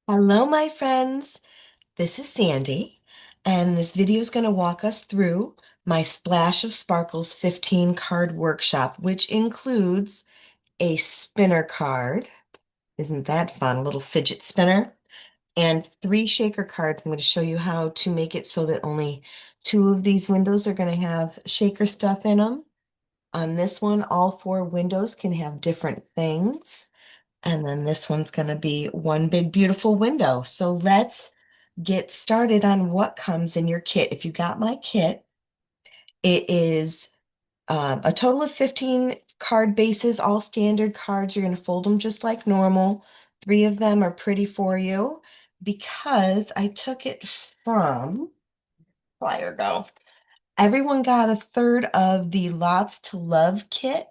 Hello, my friends. This is Sandy, and this video is going to walk us through my Splash of Sparkles 15 card workshop, which includes a spinner card. Isn't that fun? A little fidget spinner. And three shaker cards. I'm going to show you how to make it so that only two of these windows are going to have shaker stuff in them. On this one, all four windows can have different things. And then this one's going to be one big, beautiful window. So let's get started on what comes in your kit. If you got my kit, it is a total of 15 card bases, all standard cards. You're going to fold them just like normal. Three of them are pretty for you because I took it from Flyer Go. Everyone got a third of the Lots to Love kit.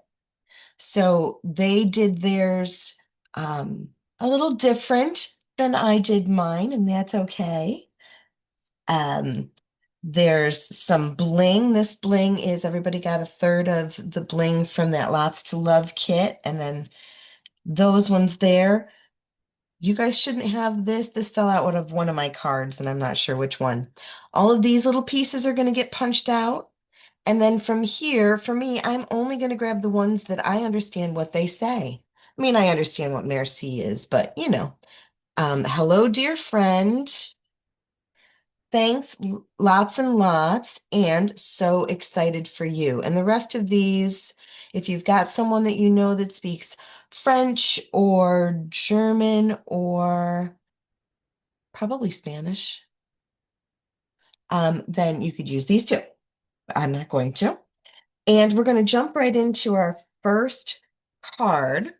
So they did theirs a little different than I did mine, and that's okay. Um, there's some bling. This bling is everybody got a third of the bling from that Lots to Love kit. And then those ones there, you guys shouldn't have this. This fell out of one of my cards, and I'm not sure which one. All of these little pieces are going to get punched out. And then from here, for me, I'm only going to grab the ones that I understand what they say. I mean, I understand what merci is, but hello, dear friend. Thanks, lots and lots, and so excited for you. And the rest of these, if you've got someone that you know that speaks French or German or probably Spanish, then you could use these too. I'm not going to. And we're going to jump right into our first card,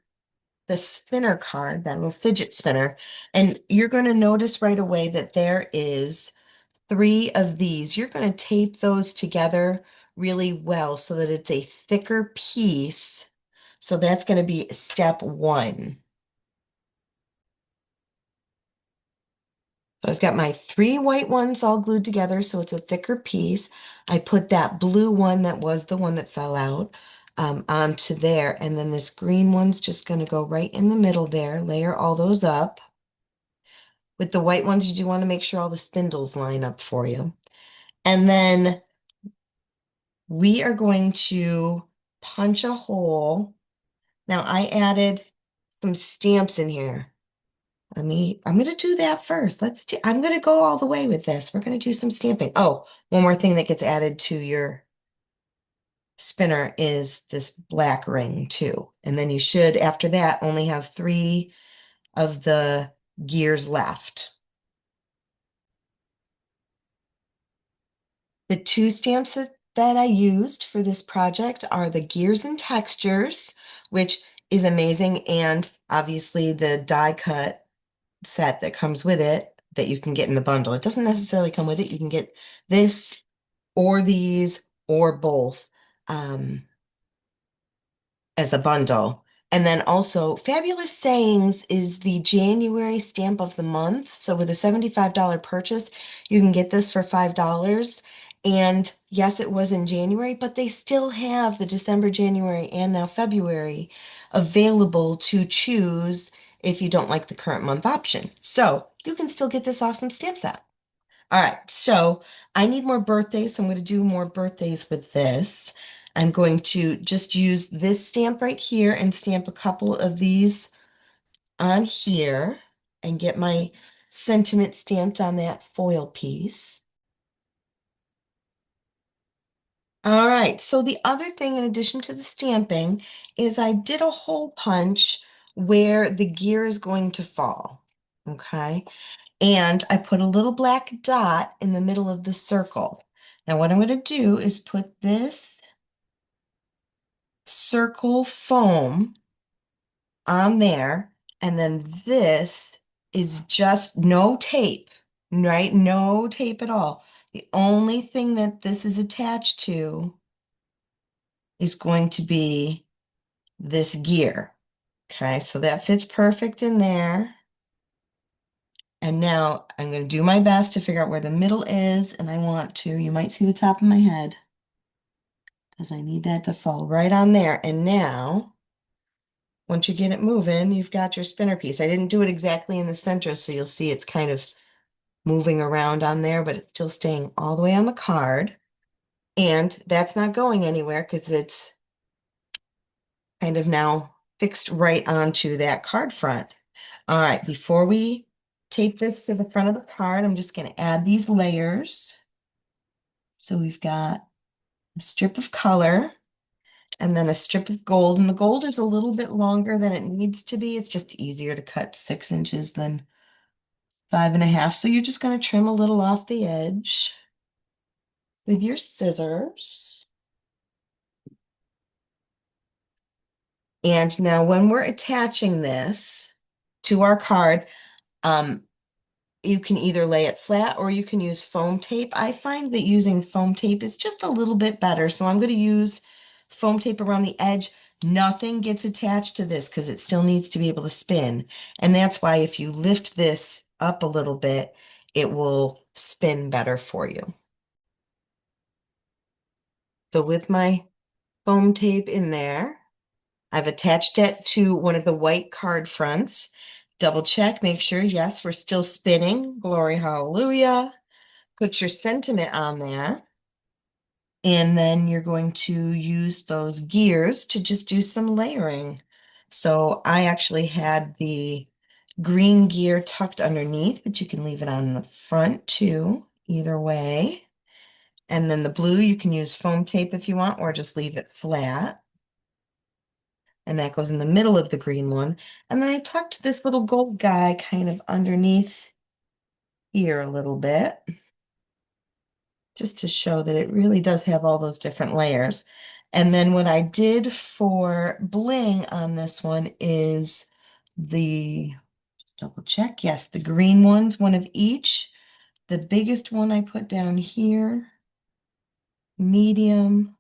the spinner card, that little fidget spinner. And you're going to notice right away that there is three of these. You're going to tape those together really well so that it's a thicker piece. So that's going to be step one. So I've got my three white ones all glued together so it's a thicker piece. I put that blue one that was the one that fell out onto there. And then this green one's just going to go right in the middle there. Layer all those up. With the white ones, you do want to make sure all the spindles line up for you. And then we are going to punch a hole. Now I added some stamps in here. I'm going to do that first. I'm going to go all the way with this. We're going to do some stamping. Oh, one more thing that gets added to your spinner is this black ring too. And then you should, after that, only have three of the gears left. The two stamps that I used for this project are the Gears and Textures, which is amazing, and obviously the die cut set that comes with it that you can get in the bundle. It doesn't necessarily come with it. You can get this or these or both as a bundle. And then also, Fabulous Sayings is the January stamp of the month. So with a $75 purchase, you can get this for $5. And yes, it was in January, but they still have the December, January, and now February available to choose if you don't like the current month option. So you can still get this awesome stamp set. All right, so I need more birthdays, so I'm going to do more birthdays with this. I'm going to just use this stamp right here and stamp a couple of these on here and get my sentiment stamped on that foil piece. All right, so the other thing in addition to the stamping is I did a hole punch where the gear is going to fall, okay? And I put a little black dot in the middle of the circle. Now what I'm going to do is put this circle foam on there, and then this is just no tape, right? No tape at all. The only thing that this is attached to is going to be this gear. Okay, so that fits perfect in there. And now I'm going to do my best to figure out where the middle is, and I want to, you might see the top of my head, because I need that to fall right on there. And now, once you get it moving, you've got your spinner piece. I didn't do it exactly in the center, so you'll see it's kind of moving around on there, but it's still staying all the way on the card. And that's not going anywhere because it's kind of now fixed right onto that card front. All right, before we tape this to the front of the card, I'm just going to add these layers. So we've got a strip of color and then a strip of gold. And the gold is a little bit longer than it needs to be. It's just easier to cut 6 inches than 5.5. So you're just going to trim a little off the edge with your scissors. And now when we're attaching this to our card, um, you can either lay it flat or you can use foam tape. I find that using foam tape is just a little bit better. So I'm going to use foam tape around the edge. Nothing gets attached to this because it still needs to be able to spin. And that's why if you lift this up a little bit, it will spin better for you. So with my foam tape in there, I've attached it to one of the white card fronts. Double check, make sure, yes, we're still spinning. Glory, hallelujah. Put your sentiment on there. And then you're going to use those gears to just do some layering. So I actually had the green gear tucked underneath, but you can leave it on the front too, either way. And then the blue, you can use foam tape if you want, or just leave it flat. And that goes in the middle of the green one. And then I tucked this little gold guy kind of underneath here a little bit, just to show that it really does have all those different layers. And then what I did for bling on this one is the, double check, yes, the green ones, one of each. The biggest one I put down here, medium,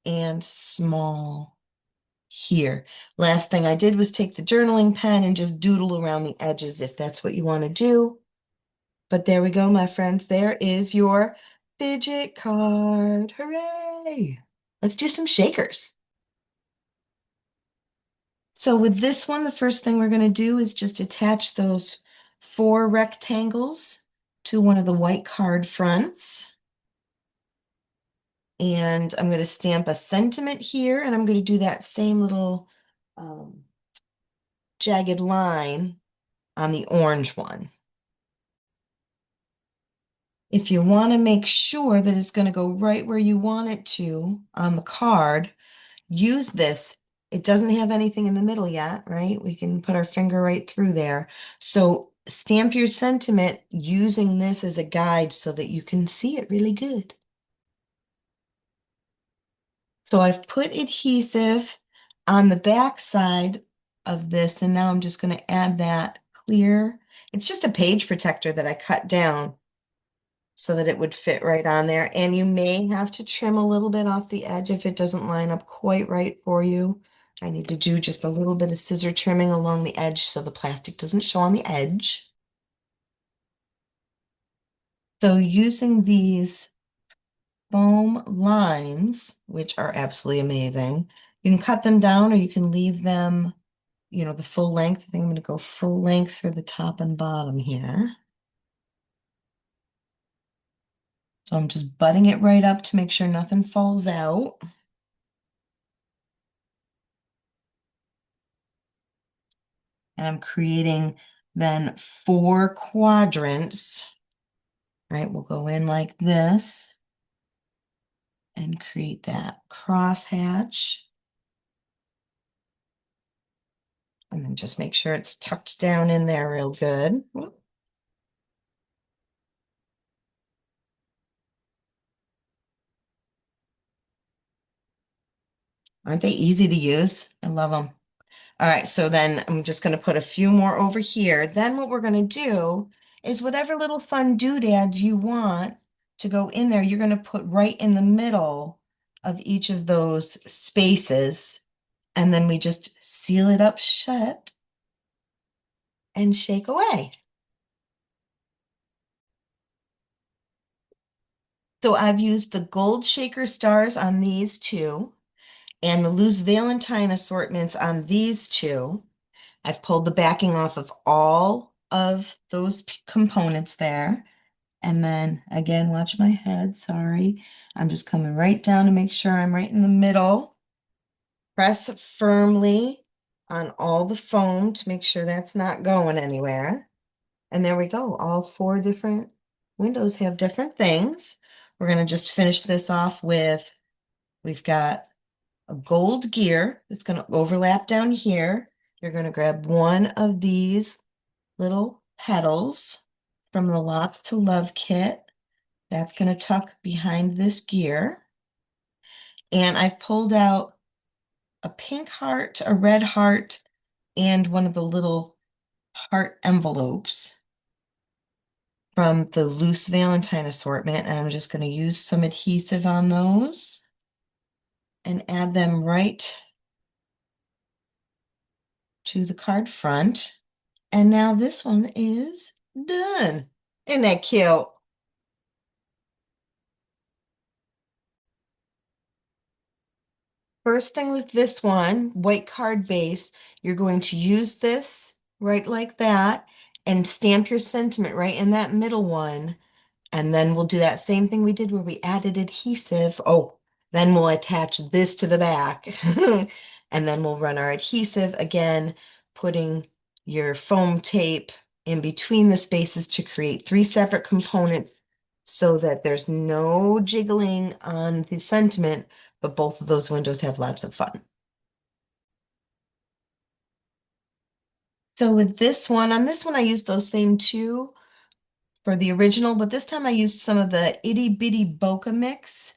and small here. Last thing I did was take the journaling pen and just doodle around the edges if that's what you want to do. But there we go, my friends. There is your fidget card. Hooray! Let's do some shakers. So with this one, the first thing we're going to do is just attach those 4 rectangles to one of the white card fronts. And I'm going to stamp a sentiment here, and I'm going to do that same little jagged line on the orange one. If you want to make sure that it's going to go right where you want it to on the card, use this. It doesn't have anything in the middle yet, right? We can put our finger right through there. So stamp your sentiment using this as a guide so that you can see it really good. So I've put adhesive on the back side of this, and now I'm just going to add that clear. It's just a page protector that I cut down so that it would fit right on there. And you may have to trim a little bit off the edge if it doesn't line up quite right for you. I need to do just a little bit of scissor trimming along the edge so the plastic doesn't show on the edge. So using these foam lines, which are absolutely amazing, you can cut them down or you can leave them, the full length. I think I'm going to go full length for the top and bottom here. So I'm just butting it right up to make sure nothing falls out. And I'm creating then 4 quadrants, right? We'll go in like this and create that crosshatch. And then just make sure it's tucked down in there real good. Aren't they easy to use? I love them. All right, so then I'm just going to put a few more over here. Then what we're going to do is whatever little fun doodads you want to go in there, you're going to put right in the middle of each of those spaces. And then we just seal it up shut and shake away. So I've used the gold shaker stars on these two. And the loose Valentine assortments on these two, I've pulled the backing off of all of those components there. And then again, watch my head, sorry. I'm just coming right down to make sure I'm right in the middle. Press firmly on all the foam to make sure that's not going anywhere. And there we go. All four different windows have different things. We're going to just finish this off with, we've got a gold gear that's going to overlap down here. You're going to grab one of these little petals from the Lots to Love kit. That's going to tuck behind this gear. And I've pulled out a pink heart, a red heart, and one of the little heart envelopes from the loose Valentine assortment. And I'm just going to use some adhesive on those and add them right to the card front. And now this one is done. Isn't that cute? First thing with this one, white card base, you're going to use this right like that and stamp your sentiment right in that middle one. And then we'll do that same thing we did where we added adhesive. Oh, then we'll attach this to the back. And then we'll run our adhesive again, putting your foam tape in between the spaces to create three separate components so that there's no jiggling on the sentiment, but both of those windows have lots of fun. So with this one, on this one, I used those same two for the original, but this time I used some of the itty bitty bokeh mix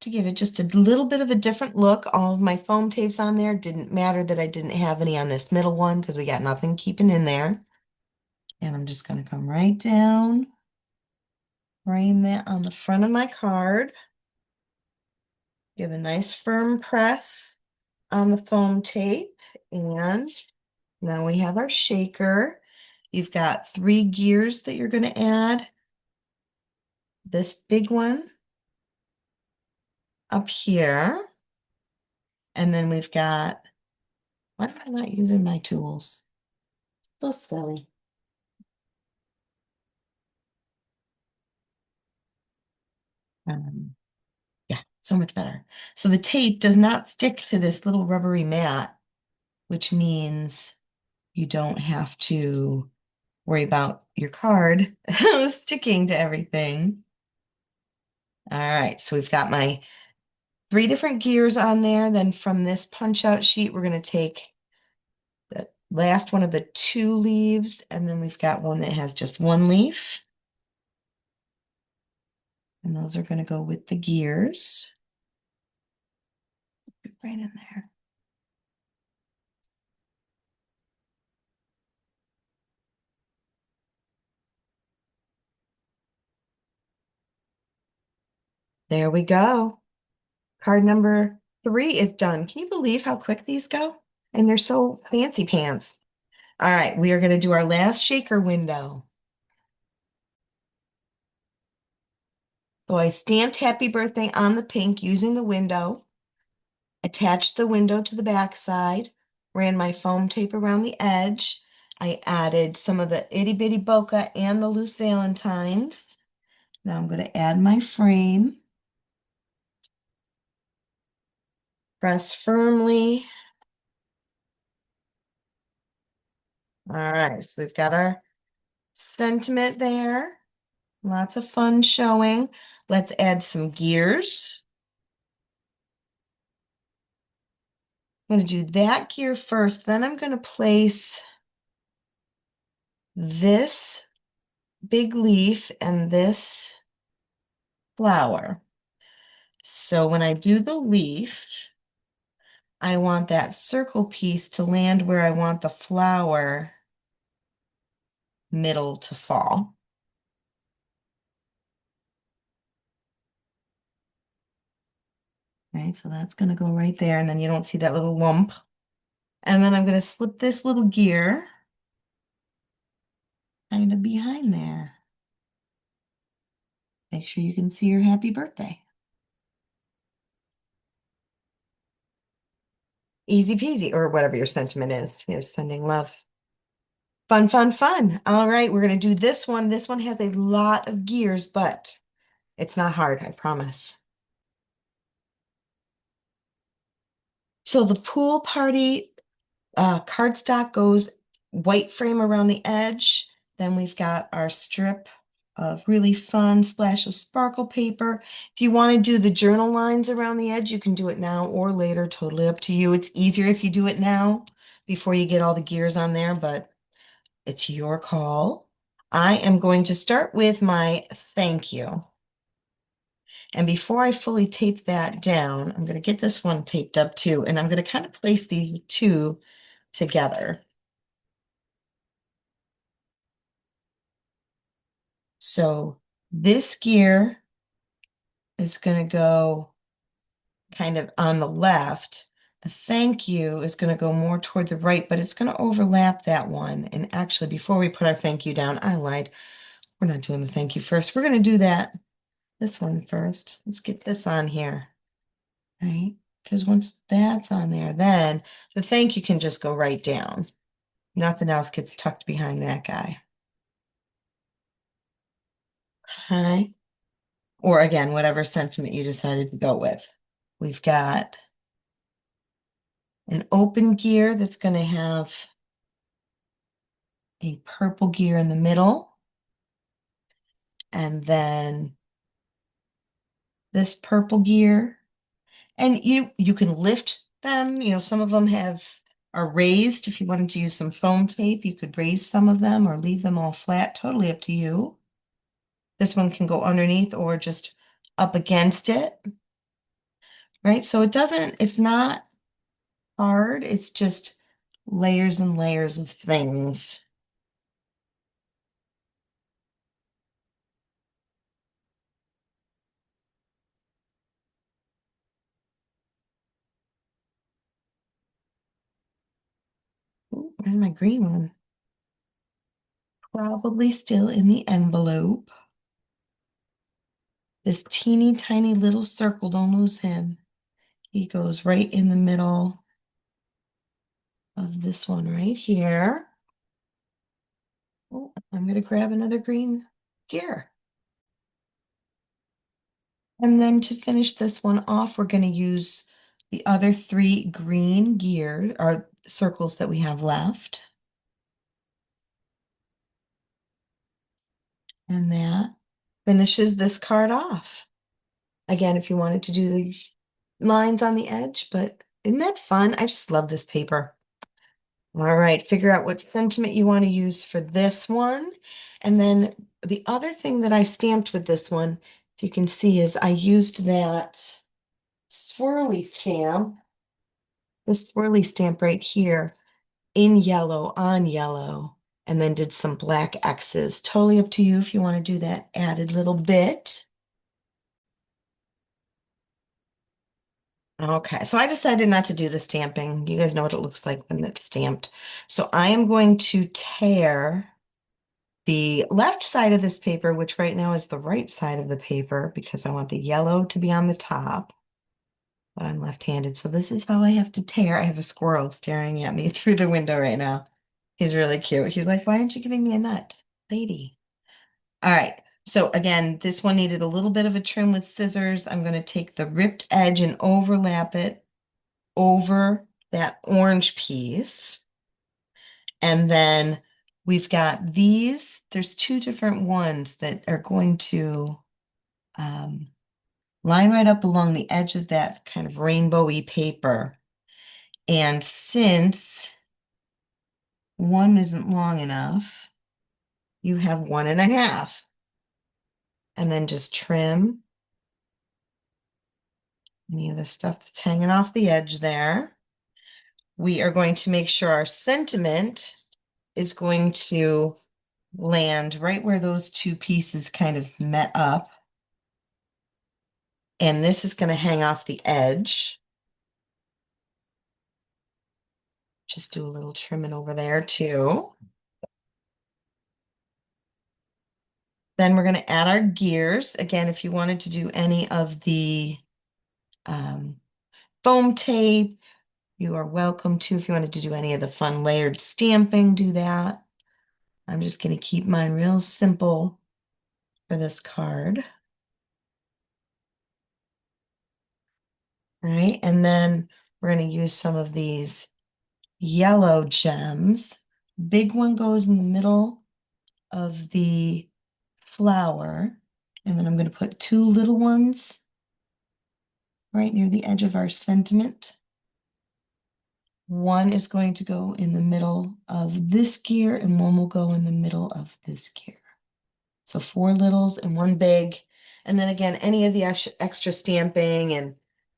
to give it just a little bit of a different look. All of my foam tapes on there. Didn't matter that I didn't have any on this middle one because we got nothing keeping in there. And I'm just going to come right down, frame that on the front of my card, give a nice firm press on the foam tape, and now we have our shaker. You've got three gears that you're going to add. This big one up here. And then we've got, why am I not using my tools? So silly. Um, yeah, so much better. So the tape does not stick to this little rubbery mat, which means you don't have to worry about your card sticking to everything. All right, so we've got my three different gears on there. Then from this punch out sheet, we're going to take the last one of the two leaves, and then we've got one that has just one leaf. And those are going to go with the gears. Right in there. There we go. Card number 3 is done. Can you believe how quick these go? And they're so fancy pants. All right, we are going to do our last shaker window. So I stamped happy birthday on the pink using the window, attached the window to the back side, ran my foam tape around the edge. I added some of the itty bitty bokeh and the loose Valentines. Now I'm going to add my frame. Press firmly. All right, so we've got our sentiment there. Lots of fun showing. Let's add some gears. I'm going to do that gear first. Then I'm going to place this big leaf and this flower. So when I do the leaf, I want that circle piece to land where I want the flower middle to fall. Right, so that's going to go right there, and then you don't see that little lump. And then I'm going to slip this little gear kind of behind there. Make sure you can see your happy birthday. Easy peasy, or whatever your sentiment is. Sending love. Fun, fun, fun. All right, we're going to do this one. This one has a lot of gears, but it's not hard, I promise. So the pool party cardstock goes white frame around the edge. Then we've got our strip of really fun splash of sparkle paper. If you want to do the journal lines around the edge, you can do it now or later, totally up to you. It's easier if you do it now before you get all the gears on there, but it's your call. I am going to start with my thank you. And before I fully tape that down, I'm going to get this one taped up too, and I'm going to kind of place these two together. So this gear is going to go kind of on the left. The thank you is going to go more toward the right, but it's going to overlap that one. And actually, before we put our thank you down, I lied. We're not doing the thank you first. We're going to do this one first. Let's get this on here, right? Because once that's on there, then the thank you can just go right down. Nothing else gets tucked behind that guy. Okay. Or again, whatever sentiment you decided to go with. We've got an open gear that's going to have a purple gear in the middle. And then this purple gear. And you can lift them. Some of them are raised. If you wanted to use some foam tape, you could raise some of them or leave them all flat. Totally up to you. This one can go underneath or just up against it. Right? So it's not hard. It's just layers and layers of things. Ooh, where's my green one? Probably still in the envelope. This teeny tiny little circle, don't lose him. He goes right in the middle of this one right here. Oh, I'm going to grab another green gear. And then to finish this one off, we're going to use the other three green gear or circles that we have left. And that finishes this card off. Again, if you wanted to do the lines on the edge, but isn't that fun? I just love this paper. All right, figure out what sentiment you want to use for this one. And then the other thing that I stamped with this one, if you can see, is I used that swirly stamp, this swirly stamp right here in yellow on yellow, and then did some black X's. Totally up to you if you want to do that added little bit. Okay, so I decided not to do the stamping. You guys know what it looks like when it's stamped. So I am going to tear the left side of this paper, which right now is the right side of the paper because I want the yellow to be on the top, but I'm left-handed. So this is how I have to tear. I have a squirrel staring at me through the window right now. He's really cute. He's like, why aren't you giving me a nut, lady? All right. So again, this one needed a little bit of a trim with scissors. I'm going to take the ripped edge and overlap it over that orange piece. And then we've got these. There's two different ones that are going to line right up along the edge of that kind of rainbowy paper. And since one isn't long enough, you have 1.5. And then just trim any of the stuff that's hanging off the edge there. We are going to make sure our sentiment is going to land right where those two pieces kind of met up. And this is going to hang off the edge. Just do a little trimming over there too. Then we're going to add our gears. Again, if you wanted to do any of the foam tape, You are welcome to, if you wanted to do any of the fun layered stamping, do that. I'm just going to keep mine real simple for this card. All right, and then we're going to use some of these yellow gems. Big one goes in the middle of the flower, and then I'm going to put two little ones right near the edge of our sentiment. One is going to go in the middle of this gear, and one will go in the middle of this gear. So four littles and one big. And then again, any of the extra stamping, and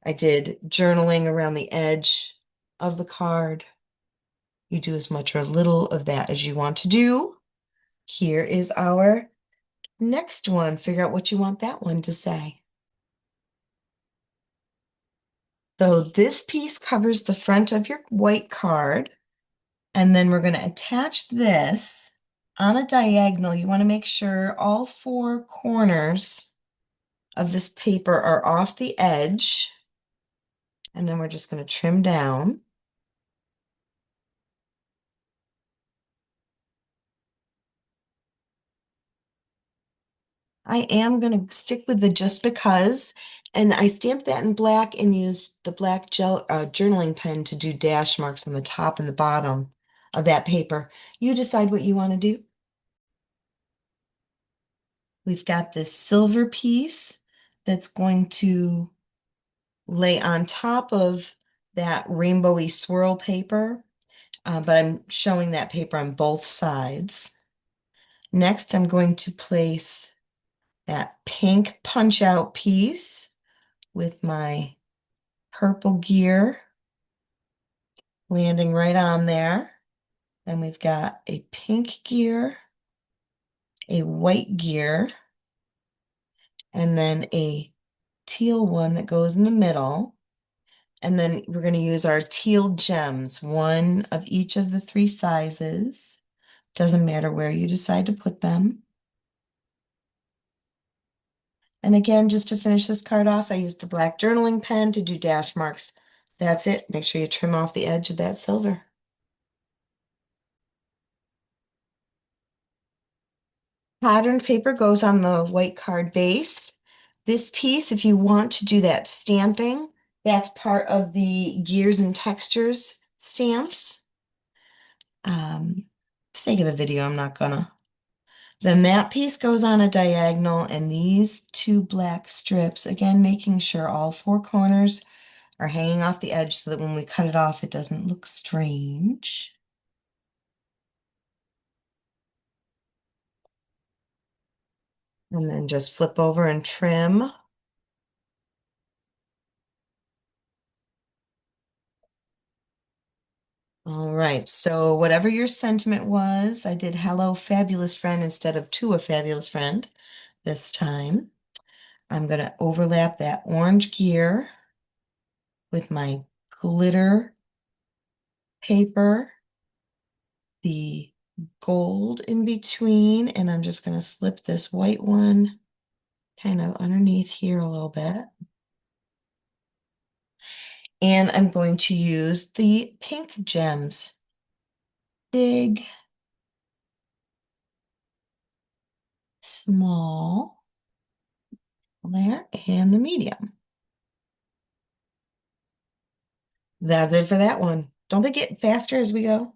I did journaling around the edge of the card. You do as much or little of that as you want to do. Here is our next one. Figure out what you want that one to say. So this piece covers the front of your white card. And then we're going to attach this on a diagonal. You want to make sure all four corners of this paper are off the edge. And then we're just going to trim down. I am going to stick with the just because, and I stamped that in black and used the black journaling pen to do dash marks on the top and the bottom of that paper. You decide what you want to do. We've got this silver piece that's going to lay on top of that rainbowy swirl paper, but I'm showing that paper on both sides. Next, I'm going to place that pink punch out piece with my purple gear landing right on there. Then we've got a pink gear, a white gear, and then a teal one that goes in the middle. And then we're going to use our teal gems, one of each of the three sizes. Doesn't matter where you decide to put them. And again, just to finish this card off, I used the black journaling pen to do dash marks. That's it. Make sure you trim off the edge of that silver. Patterned paper goes on the white card base. This piece, if you want to do that stamping, that's part of the gears and textures stamps. For sake of the video, I'm not gonna. Then that piece goes on a diagonal, and these two black strips, again, making sure all four corners are hanging off the edge so that when we cut it off, it doesn't look strange. And then just flip over and trim. All right, so whatever your sentiment was, I did hello, fabulous friend instead of to a fabulous friend this time. I'm going to overlap that orange gear with my glitter paper, the gold in between, and I'm just going to slip this white one kind of underneath here a little bit. And I'm going to use the pink gems. Big, small, there, and the medium. That's it for that one. Don't they get faster as we go?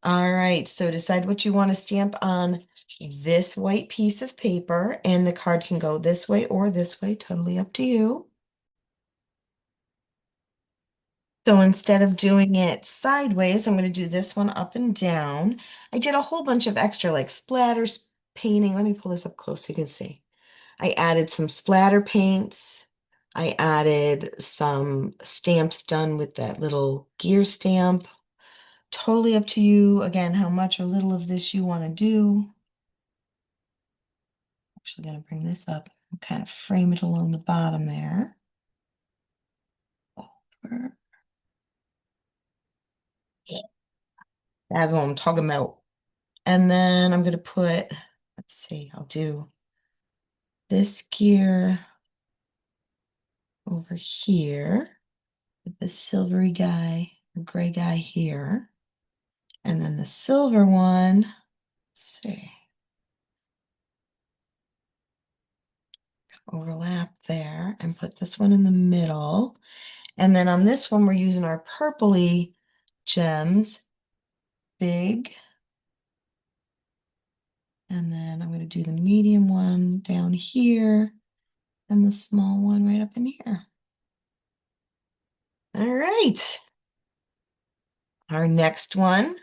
All right, so decide what you want to stamp on this white piece of paper, and the card can go this way or this way, totally up to you. So instead of doing it sideways, I'm going to do this one up and down. I did a whole bunch of extra like splatters painting. Let me pull this up close so you can see. I added some splatter paints. I added some stamps done with that little gear stamp. Totally up to you, again, how much or little of this you want to do. Actually going to bring this up and kind of frame it along the bottom there. Over. That's what I'm talking about. And then I'm going to put, let's see, I'll do this gear over here. Put the silvery guy, gray guy here. And then the silver one, let's see, overlap there and put this one in the middle. And then on this one, we're using our purpley gems, big. And then I'm going to do the medium one down here and the small one right up in here. All right. Our next one.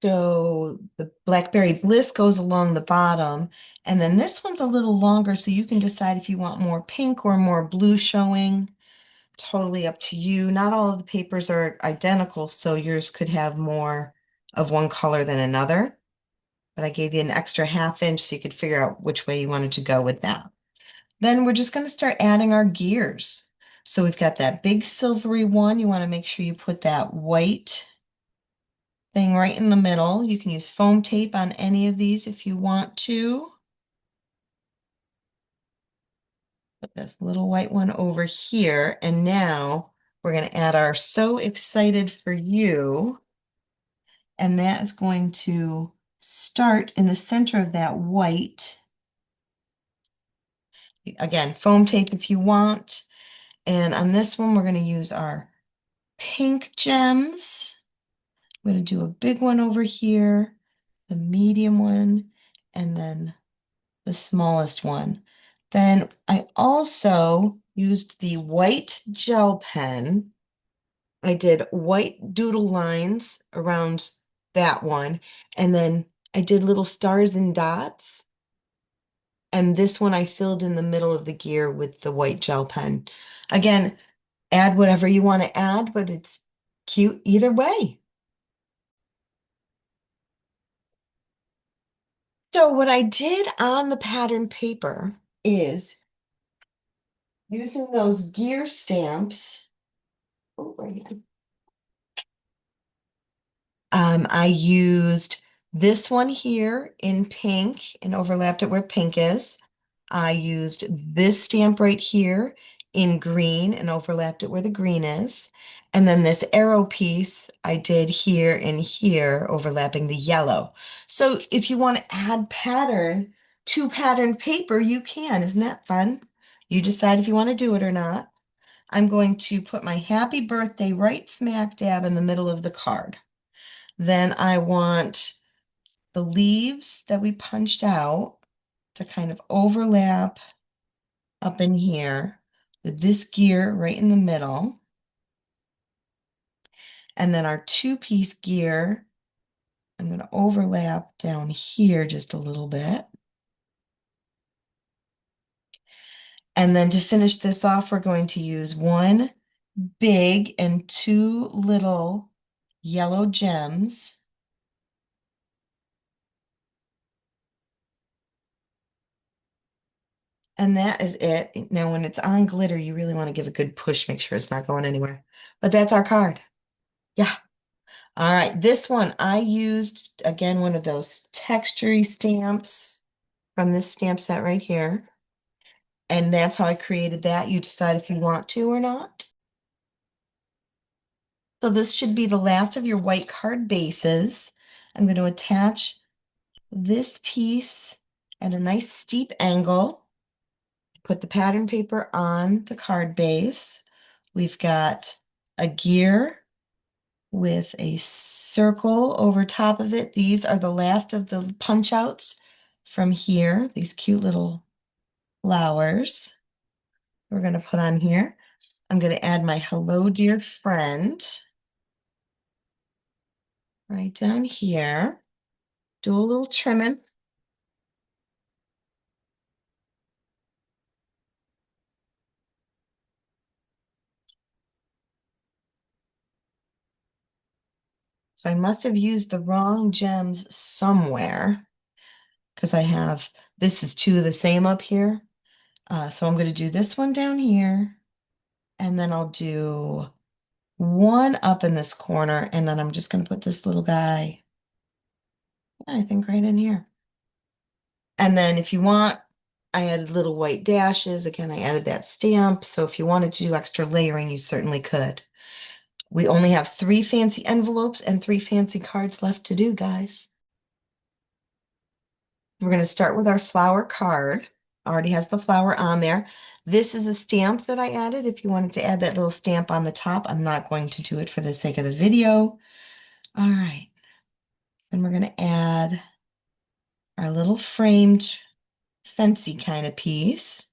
So the Blackberry Bliss goes along the bottom, and then this one's a little longer, so you can decide if you want more pink or more blue showing. Totally up to you. Not all of the papers are identical, so yours could have more of one color than another. But I gave you an extra ½ inch so you could figure out which way you wanted to go with that. Then we're just going to start adding our gears. So we've got that big silvery one. You want to make sure you put that white thing right in the middle. You can use foam tape on any of these if you want to. Put this little white one over here. And now we're going to add our So Excited for You. And that is going to start in the center of that white. Again, foam tape if you want. And on this one, we're going to use our pink gems. I'm going to do a big one over here, the medium one, and then the smallest one. Then I also used the white gel pen. I did white doodle lines around that one, and then I did little stars and dots. And this one I filled in the middle of the gear with the white gel pen. Again, add whatever you want to add, but it's cute either way. So what I did on the pattern paper is using those gear stamps. Oh, right here. I used this one here in pink and overlapped it where pink is. I used this stamp right here in green and overlapped it where the green is. And then this arrow piece I did here and here, overlapping the yellow. So if you want to add pattern to pattern paper, you can. Isn't that fun? You decide if you want to do it or not. I'm going to put my happy birthday right smack dab in the middle of the card. Then I want the leaves that we punched out to kind of overlap up in here with this gear right in the middle. And then our 2-piece gear, I'm going to overlap down here just a little bit. And then to finish this off, we're going to use one big and 2 little yellow gems. And that is it. Now, when it's on glitter, you really want to give a good push, make sure it's not going anywhere. But that's our card. Yeah. All right. This one, I used, again, one of those textury stamps from this stamp set right here. And that's how I created that. You decide if you want to or not. So this should be the last of your white card bases. I'm going to attach this piece at a nice steep angle. Put the pattern paper on the card base. We've got a gear with a circle over top of it. These are the last of the punch outs from here, these cute little flowers we're going to put on here. I'm going to add my hello, dear friend right down here. Do a little trimming. So I must have used the wrong gems somewhere because I have, this is 2 of the same up here. So I'm going to do this one down here, and then I'll do one up in this corner, and then I'm just going to put this little guy, I think, right in here. And then if you want, I added little white dashes. Again, I added that stamp. So if you wanted to do extra layering, you certainly could. We only have 3 fancy envelopes and 3 fancy cards left to do, guys. We're going to start with our flower card. Already has the flower on there. This is a stamp that I added. If you wanted to add that little stamp on the top, I'm not going to do it for the sake of the video. All right. Then we're going to add our little framed fancy kind of piece.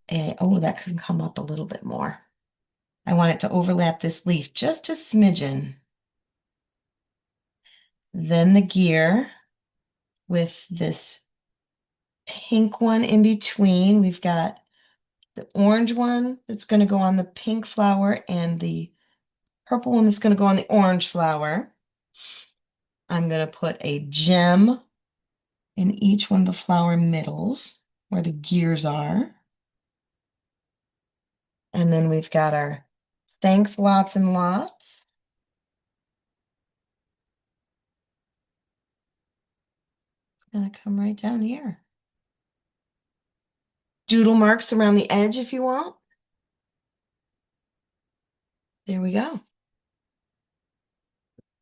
And, oh, that can come up a little bit more. I want it to overlap this leaf just a smidgen. Then the gear with this pink one in between. We've got the orange one that's going to go on the pink flower and the purple one that's going to go on the orange flower. I'm going to put a gem in each one of the flower middles where the gears are. And then we've got our thanks lots and lots. It's going to come right down here. Doodle marks around the edge if you want. There we go.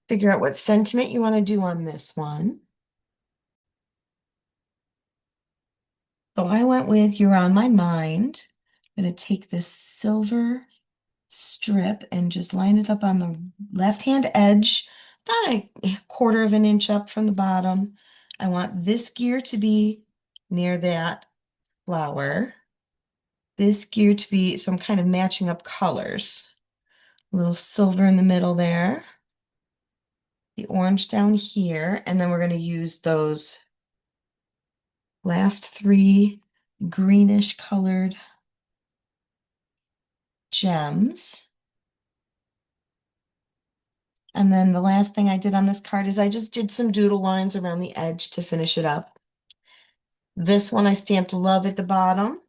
Figure out what sentiment you want to do on this one. So I went with You're on My Mind. I'm going to take this silver strip and just line it up on the left-hand edge, about a quarter of an inch up from the bottom. I want this gear to be near that flower. This gear to be, so I'm kind of matching up colors. A little silver in the middle there. The orange down here, and then we're going to use those last 3 greenish colored gems. And then the last thing I did on this card is I just did some doodle lines around the edge to finish it up. This one I stamped love at the bottom.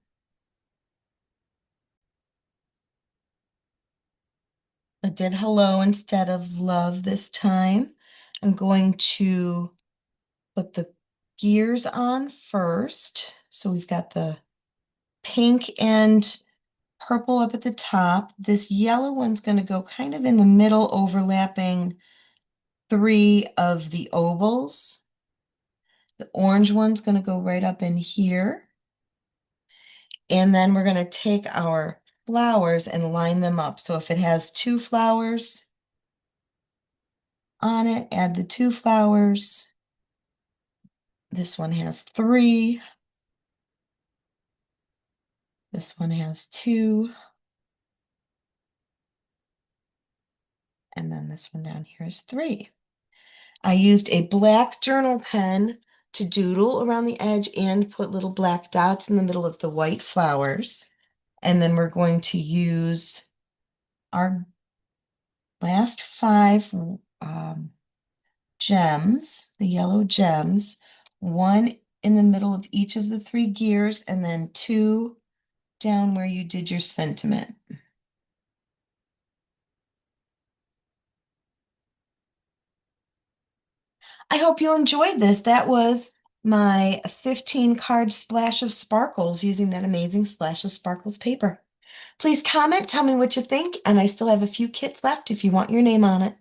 I did hello instead of love this time. I'm going to put the gears on first. So we've got the pink and purple up at the top. This yellow one's going to go kind of in the middle, overlapping 3 of the ovals. The orange one's going to go right up in here. And then we're going to take our flowers and line them up. So if it has 2 flowers on it, add the 2 flowers. This one has 3. This one has 2. And then this one down here is 3. I used a black journal pen to doodle around the edge and put little black dots in the middle of the white flowers. And then we're going to use our last 5 gems, the yellow gems, 1 in the middle of each of the 3 gears, and then 2 down where you did your sentiment. I hope you enjoyed this. That was my 15 card splash of sparkles using that amazing Splash of Sparkles paper. Please comment, tell me what you think, and I still have a few kits left if you want your name on it.